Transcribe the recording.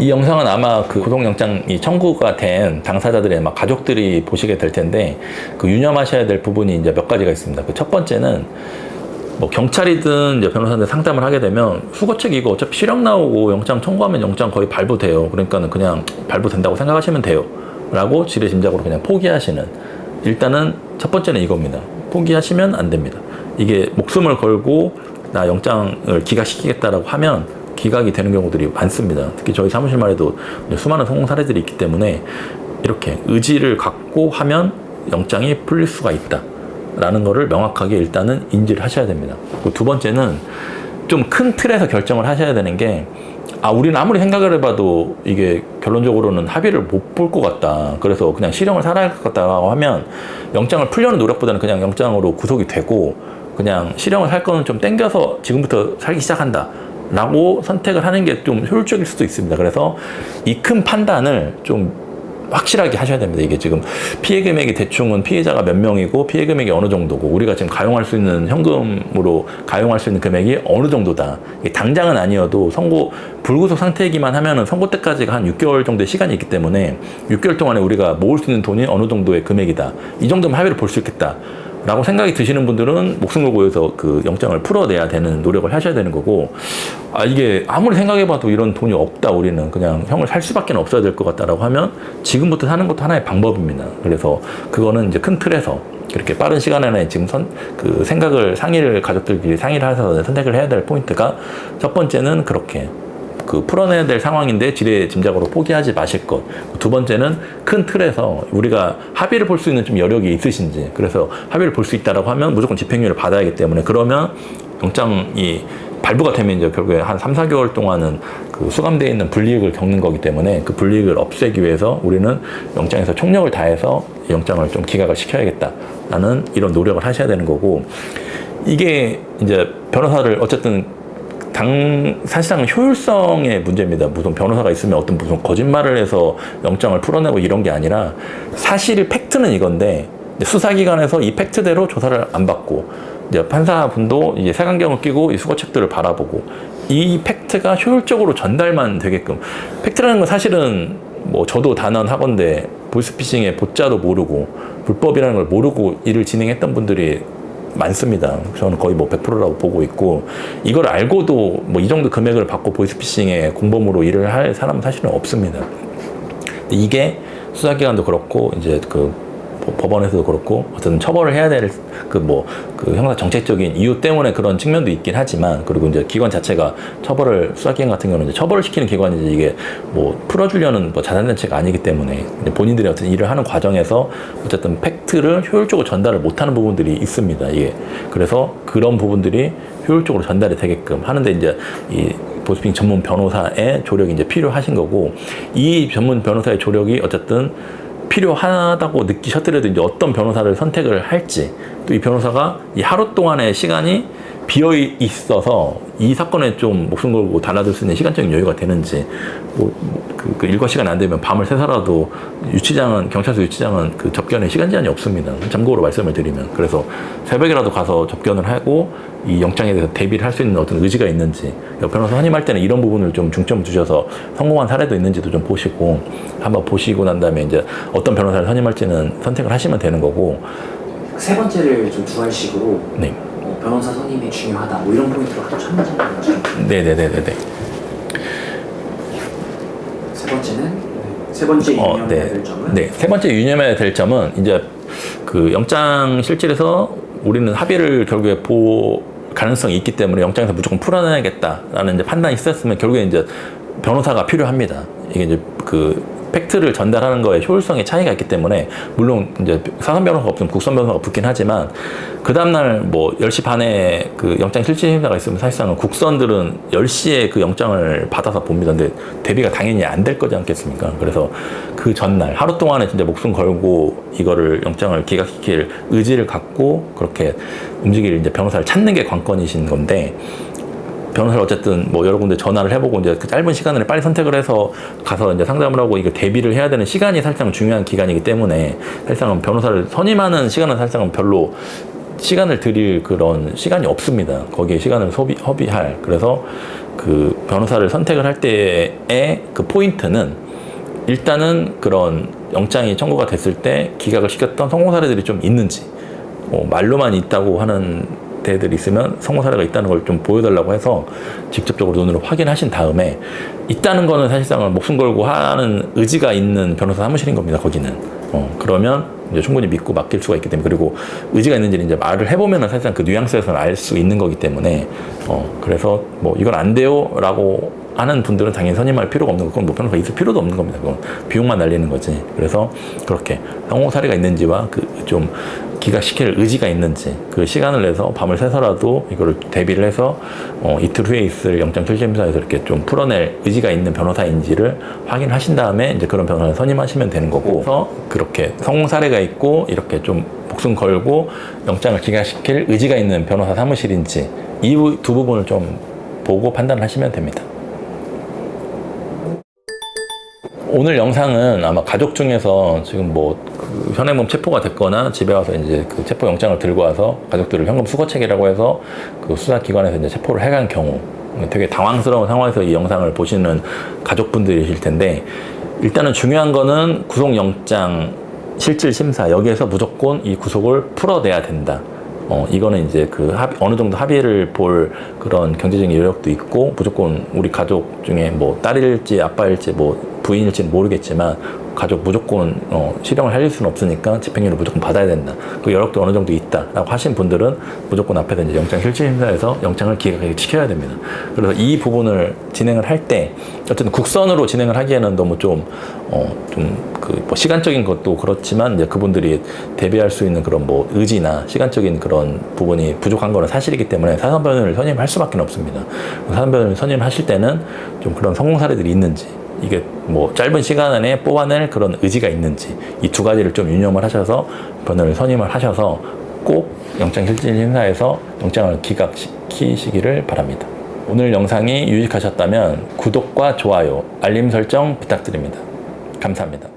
이 영상은 아마 그 구속영장이 청구가 된 당사자들의 막 가족들이 보시게 될 텐데, 그 유념하셔야 될 부분이 이제 몇 가지가 있습니다. 그 첫 번째는 뭐 경찰이든 이제 변호사한테 상담을 하게 되면 수거 측 이거 어차피 실형 나오고 영장 청구하면 영장 거의 발부돼요. 그러니까는 그냥 발부된다고 생각하시면 돼요. 라고 지레짐작으로 그냥 포기하시는. 일단은 첫 번째는 이겁니다. 포기하시면 안 됩니다. 이게 목숨을 걸고 나 영장을 기각시키겠다라고 하면 기각이 되는 경우들이 많습니다. 특히 저희 사무실만 해도 수많은 성공 사례들이 있기 때문에 이렇게 의지를 갖고 하면 영장이 풀릴 수가 있다 라는 거를 명확하게 일단은 인지를 하셔야 됩니다. 두 번째는 좀 큰 틀에서 결정을 하셔야 되는 게, 우리는 아무리 생각을 해봐도 이게 결론적으로는 합의를 못 볼 것 같다. 그래서 그냥 실형을 살아야 할 것 같다고 하면 영장을 풀려는 노력보다는 그냥 영장으로 구속이 되고 그냥 실형을 살 거는 좀 땡겨서 지금부터 살기 시작한다 라고 선택을 하는 게 좀 효율적일 수도 있습니다. 그래서 이 큰 판단을 좀 확실하게 하셔야 됩니다. 이게 지금 피해 금액이 대충은 피해자가 몇 명이고 피해 금액이 어느 정도고 우리가 지금 가용할 수 있는 현금으로 가용할 수 있는 금액이 어느 정도다. 이게 당장은 아니어도 불구속 상태이기만 하면은 선고 때까지가 한 6개월 정도의 시간이 있기 때문에 6개월 동안에 우리가 모을 수 있는 돈이 어느 정도의 금액이다. 이 정도면 합의를 볼 수 있겠다 라고 생각이 드시는 분들은 목숨 걸고 해서 그 영장을 풀어내야 되는 노력을 하셔야 되는 거고, 이게 아무리 생각해봐도 이런 돈이 없다, 우리는 그냥 형을 살 수밖에 없어야 될 것 같다라고 하면 지금부터 사는 것도 하나의 방법입니다. 그래서 그거는 이제 큰 틀에서 이렇게 빠른 시간 안에 지금 상의를 가족들끼리 상의를 해서 선택을 해야 될 포인트가, 첫 번째는 그렇게 풀어내야 될 상황인데 지레짐작으로 포기하지 마실 것. 두 번째는 큰 틀에서 우리가 합의를 볼 수 있는 좀 여력이 있으신지, 그래서 합의를 볼 수 있다라고 하면 무조건 집행유예를 받아야 하기 때문에, 그러면 영장이 발부가 되면 이제 결국에 한 3, 4개월 동안은 그 수감되어 있는 불이익을 겪는 거기 때문에 그 불이익을 없애기 위해서 우리는 영장에서 총력을 다해서 영장을 좀 기각을 시켜야겠다라는 이런 노력을 하셔야 되는 거고, 이게 이제 변호사를 어쨌든 사실상 효율성의 문제입니다. 무슨 변호사가 있으면 어떤 무슨 거짓말을 해서 영장을 풀어내고 이런 게 아니라, 사실 팩트는 이건데 수사기관에서 이 팩트대로 조사를 안 받고 이제 판사분도 이제 색안경을 끼고 이 수거책들을 바라보고 이 팩트가 효율적으로 전달만 되게끔. 팩트라는 건 사실은 뭐 저도 단언하건대 보이스피싱의 보자도 모르고 불법이라는 걸 모르고 일을 진행했던 분들이 많습니다. 저는 거의 뭐 100%라고 보고 있고, 이걸 알고도 뭐 이 정도 금액을 받고 보이스피싱의 공범으로 일을 할 사람은 사실은 없습니다. 이게 수사기관도 그렇고 이제 법원에서도 그렇고 어쨌든 처벌을 해야 될 형사 정책적인 이유 때문에 그런 측면도 있긴 하지만, 그리고 이제 기관 자체가 수사기관 같은 경우는 이제 처벌을 시키는 기관이지 이게 뭐 풀어주려는 뭐 자산단체가 아니기 때문에 본인들이 어떤 일을 하는 과정에서 어쨌든 팩트를 효율적으로 전달을 못하는 부분들이 있습니다. 이게 그래서 그런 부분들이 효율적으로 전달이 되게끔 하는데 이제 이 보이스피싱 전문 변호사의 조력이 이제 필요하신 거고, 이 전문 변호사의 조력이 어쨌든 필요하다고 느끼셨더라도 이제 어떤 변호사를 선택을 할지, 또 이 변호사가 이 하루 동안의 시간이 비어 있어서 이 사건에 좀 목숨 걸고 달라들 수 있는 시간적인 여유가 되는지, 그 일과 시간이 안 되면 밤을 새서라도 경찰서 유치장은 그 접견에 시간 제한이 없습니다. 참고로 말씀을 드리면. 그래서 새벽이라도 가서 접견을 하고 이 영장에 대해서 대비를 할 수 있는 어떤 의지가 있는지, 변호사 선임할 때는 이런 부분을 좀 중점 두셔서 성공한 사례도 있는지도 좀 보시고, 한번 보시고 난 다음에 이제 어떤 변호사를 선임할지는 선택을 하시면 되는 거고. 세 번째를 좀 두알식으로 네. 변호사 선임이 중요하다, 뭐 이런 포인트로 하도 참고하는 거죠. 네네네네. 세 번째 유념해야 될 점은? 네, 세 번째 유념해야 될 점은 이제 그 영장 실질에서 우리는 합의를 결국에 볼 가능성이 있기 때문에 영장에서 무조건 풀어내야겠다라는 이제 판단이 있었으면 결국에 이제 변호사가 필요합니다. 이게 이제 팩트를 전달하는 거에 효율성의 차이가 있기 때문에, 물론 이제 사선 변호사가 없으면 국선 변호사가 붙긴 하지만, 그 다음날 뭐 10시 반에 그 영장 실질심사가 있으면 사실상은 국선들은 10시에 그 영장을 받아서 봅니다. 근데 대비가 당연히 안 될 거지 않겠습니까? 그래서 그 전날 하루 동안에 진짜 목숨 걸고 이거를 영장을 기각시킬 의지를 갖고 그렇게 움직일 이제 변호사를 찾는 게 관건이신 건데, 변호사를 어쨌든 뭐 여러 군데 전화를 해보고 이제 그 짧은 시간 안에 빨리 선택을 해서 가서 이제 상담을 하고 이거 대비를 해야 되는 시간이 사실상 중요한 기간이기 때문에, 사실상은 변호사를 선임하는 시간은 사실상은 별로 시간을 들일 그런 시간이 없습니다. 거기에 시간을 허비할. 그래서 그 변호사를 선택을 할 때의 그 포인트는 일단은 그런 영장이 청구가 됐을 때 기각을 시켰던 성공 사례들이 좀 있는지, 말로만 있다고 하는 데들이 있으면 성공 사례가 있다는 걸 좀 보여달라고 해서 직접적으로 눈으로 확인하신 다음에, 있다는 거는 사실상은 목숨 걸고 하는 의지가 있는 변호사 사무실인 겁니다, 거기는. 그러면 이제 충분히 믿고 맡길 수가 있기 때문에, 그리고 의지가 있는지는 이제 말을 해보면은 사실상 그 뉘앙스에서는 알 수 있는 거기 때문에, 그래서 뭐 이건 안 돼요 라고 하는 분들은 당연히 선임할 필요가 없는 거고, 그건 뭐 변호사가 있을 필요도 없는 겁니다. 그건 비용만 날리는 거지. 그래서 그렇게 성공 사례가 있는지와 그 좀 기각시킬 의지가 있는지, 그 시간을 내서 밤을 새서라도 이거를 대비를 해서 이틀 후에 있을 영장실질심사에서 이렇게 좀 풀어낼 의지가 있는 변호사인지를 확인하신 다음에 이제 그런 변호사를 선임하시면 되는 거고, 그래서 그렇게 성공 사례가 있고 이렇게 좀 목숨 걸고 영장을 기각시킬 의지가 있는 변호사 사무실인지, 이 두 부분을 좀 보고 판단을 하시면 됩니다. 오늘 영상은 아마 가족 중에서 지금 그 현행범 체포가 됐거나 집에 와서 이제 그 체포 영장을 들고 와서 가족들을 현금 수거책이라고 해서 그 수사기관에서 이제 체포를 해간 경우, 되게 당황스러운 상황에서 이 영상을 보시는 가족분들이실 텐데, 일단은 중요한 거는 구속영장 실질심사, 여기에서 무조건 이 구속을 풀어내야 된다. 이거는 이제 그 어느 정도 합의를 볼 그런 경제적인 여력도 있고, 무조건 우리 가족 중에 뭐 딸일지 아빠일지 뭐 부인일지는 모르겠지만 가족 무조건 실형을 살릴 수는 없으니까 집행유예를 무조건 받아야 된다. 그 여력도 어느 정도 있다라고 하신 분들은 무조건 앞에서 이제 영장 실질심사에서 영장을 기각시켜야 됩니다. 그래서 이 부분을 진행을 할 때 어쨌든 국선으로 진행을 하기에는 너무 뭐 시간적인 것도 그렇지만, 이제 그분들이 대비할 수 있는 그런 뭐 의지나 시간적인 그런 부분이 부족한 거는 사실이기 때문에 사전변호인을 선임할 수밖에 없습니다. 사전변호인을 선임하실 때는 좀 그런 성공 사례들이 있는지, 이게 뭐 짧은 시간 안에 뽑아낼 그런 의지가 있는지, 이 두 가지를 좀 유념을 하셔서 변호를 선임을 하셔서 꼭 영장실질심사에서 영장을 기각시키시기를 바랍니다. 오늘 영상이 유익하셨다면 구독과 좋아요, 알림 설정 부탁드립니다. 감사합니다.